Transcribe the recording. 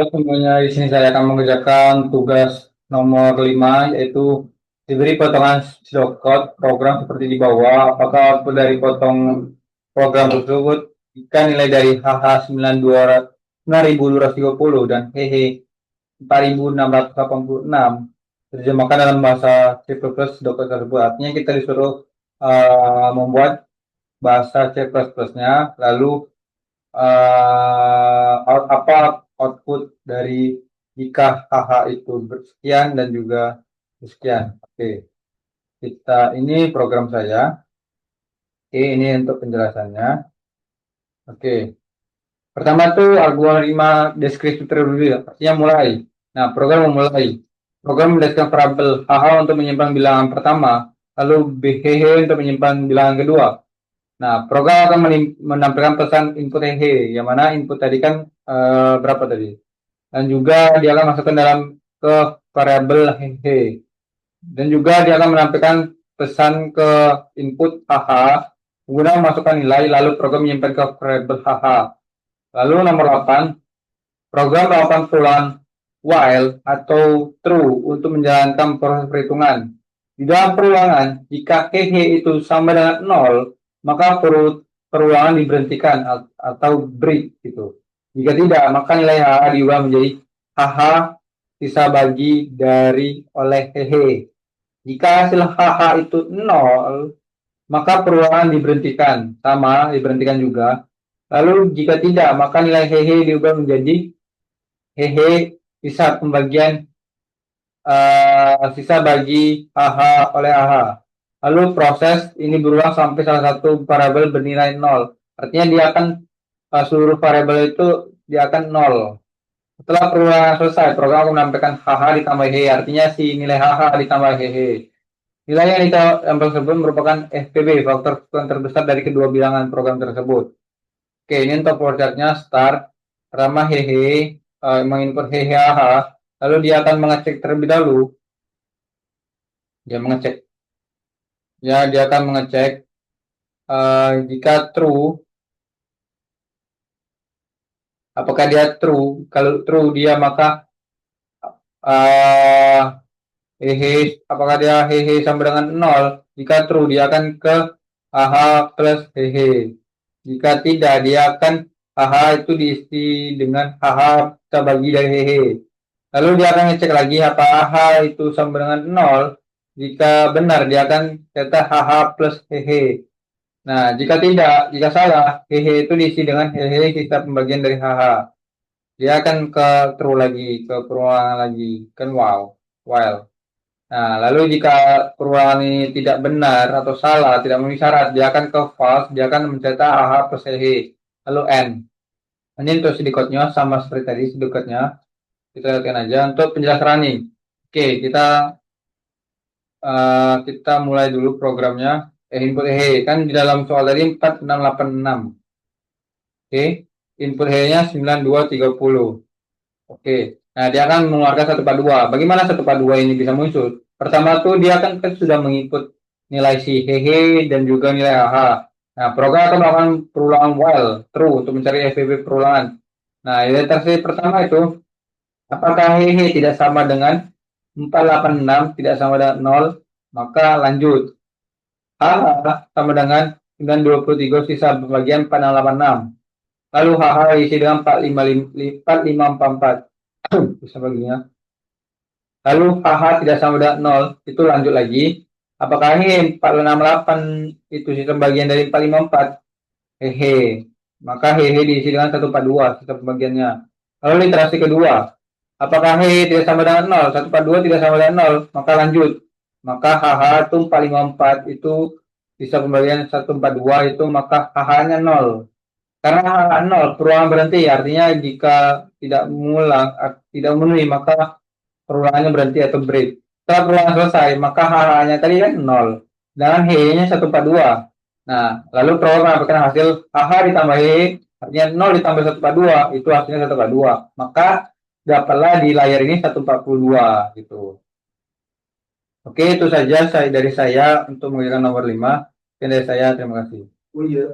Semuanya di sini saya akan mengerjakan tugas nomor 5, yaitu diberi potongan sidokot program seperti di bawah. Apakah output dari potong program tersebut jika nilai dari HH 9.230 dan hehe 4.686 terjemahkan dalam bahasa C++ sidokot tersebut. Artinya kita disuruh membuat bahasa C++-nya, lalu apa output dari jika HH itu bersekian dan juga sekian. Oke, kita ini program saya. Oke, ini untuk penjelasannya. Oke, pertama tuh argumen 5 deskripsi terlebih dulu ya. Artinya mulai. Nah, program memulai. Program mendeskripsikan variabel HH untuk menyimpan bilangan pertama, lalu BHH untuk menyimpan bilangan kedua. Nah, program akan menampilkan pesan input hehe, yang mana input tadi kan berapa tadi? Dan juga dia akan masukkan dalam ke variabel hehe. Dan juga dia akan menampilkan pesan ke input HH, guna memasukkan nilai, lalu program menyimpan ke variabel HH. Lalu nomor 8, program melakukan perulangan while atau true untuk menjalankan proses perhitungan. Di dalam perulangan, jika hehe itu sama dengan 0, maka perulangan diberhentikan atau break gitu. Jika tidak, maka nilai HH diubah menjadi HH sisa bagi dari oleh hehe. Jika hasil HH itu 0, maka perulangan diberhentikan, sama diberhentikan juga. Lalu jika tidak, maka nilai hehe diubah menjadi hehe sisa pembagian sisa bagi HH oleh HH. Lalu proses ini berulang sampai salah satu variabel bernilai 0. Artinya dia akan seluruh variabel itu dia akan 0. Setelah perulangan selesai, program akan menampilkan HH ditambah hehe. Artinya si nilai HH ditambah hehe. Nilai yang ditambah tersebut merupakan FPB, faktor terbesar dari kedua bilangan program tersebut. Oke, ini untuk flowchartnya start. Pertama hehe, menginput hehe HH. Lalu dia akan mengecek terlebih dahulu. Dia mengecek. Ya, dia akan mengecek jika true, apakah dia true. Kalau true dia maka hehe, apakah dia hehe sama dengan 0. Jika true dia akan ke AH plus hehe. Jika tidak dia akan AH itu diisi dengan AH kita bagi dari hehe. Lalu dia akan ngecek lagi apa AH itu sama dengan 0. Jika benar dia akan cetak AH plus hehe. Nah, jika tidak, jika salah, hehe itu diisi dengan hehe sisa pembagian dari HH. Dia akan ke true lagi, ke perulangan lagi, kan while. Nah, lalu jika perulangan ini tidak benar atau salah, tidak memenuhi syarat, dia akan ke false, dia akan mencetak HH plus hehe, lalu n. Ini untuk sidikotnya sama seperti tadi sidikotnya. Kita lihatkan aja untuk penjelasan running. Oke, kita mulai dulu programnya. Input hehe kan di dalam soal tadi 4686. Oke, input hehe-nya 9230. Oke, nah dia akan mengeluarkan 142. Bagaimana 142 ini bisa muncul? Pertama tuh dia kan sudah menginput nilai si hehe dan juga nilai AH. Nah, program akan melakukan perulangan while true untuk mencari FVB perulangan. Nah, iterasi pertama itu, apakah hehe tidak sama dengan 486 tidak sama dengan 0, maka lanjut. HH sama dengan 923 sisa bagian 4686. Lalu HH diisi dengan 4544 bisa baginya. Lalu HH tidak sama dengan 0, itu lanjut lagi. Apakah ini 468 itu sistem bagian dari 454? Hehe. Maka hehe diisi dengan 142 sistem bagiannya. Lalu literasi kedua. Apakah hehe tidak sama dengan 0? 142 tidak sama dengan 0, maka lanjut. Maka HH itu 454 itu bisa pembagian 142 itu maka HH-nya 0. Karena 0 perulangan berhenti, artinya jika tidak memenuhi maka perulangannya berhenti atau break. Setelah perulangan selesai, maka HH-nya tadi kan 0. Dan HE-nya 142. Nah, lalu program mendapatkan hasil HH ditambah HE, artinya 0 ditambah 142, itu hasilnya 142. Maka dapatlah di layar ini 142 gitu. Oke, itu saja dari saya untuk mengerjakan nomor 5. Sekian dari saya, terima kasih. Oh iya.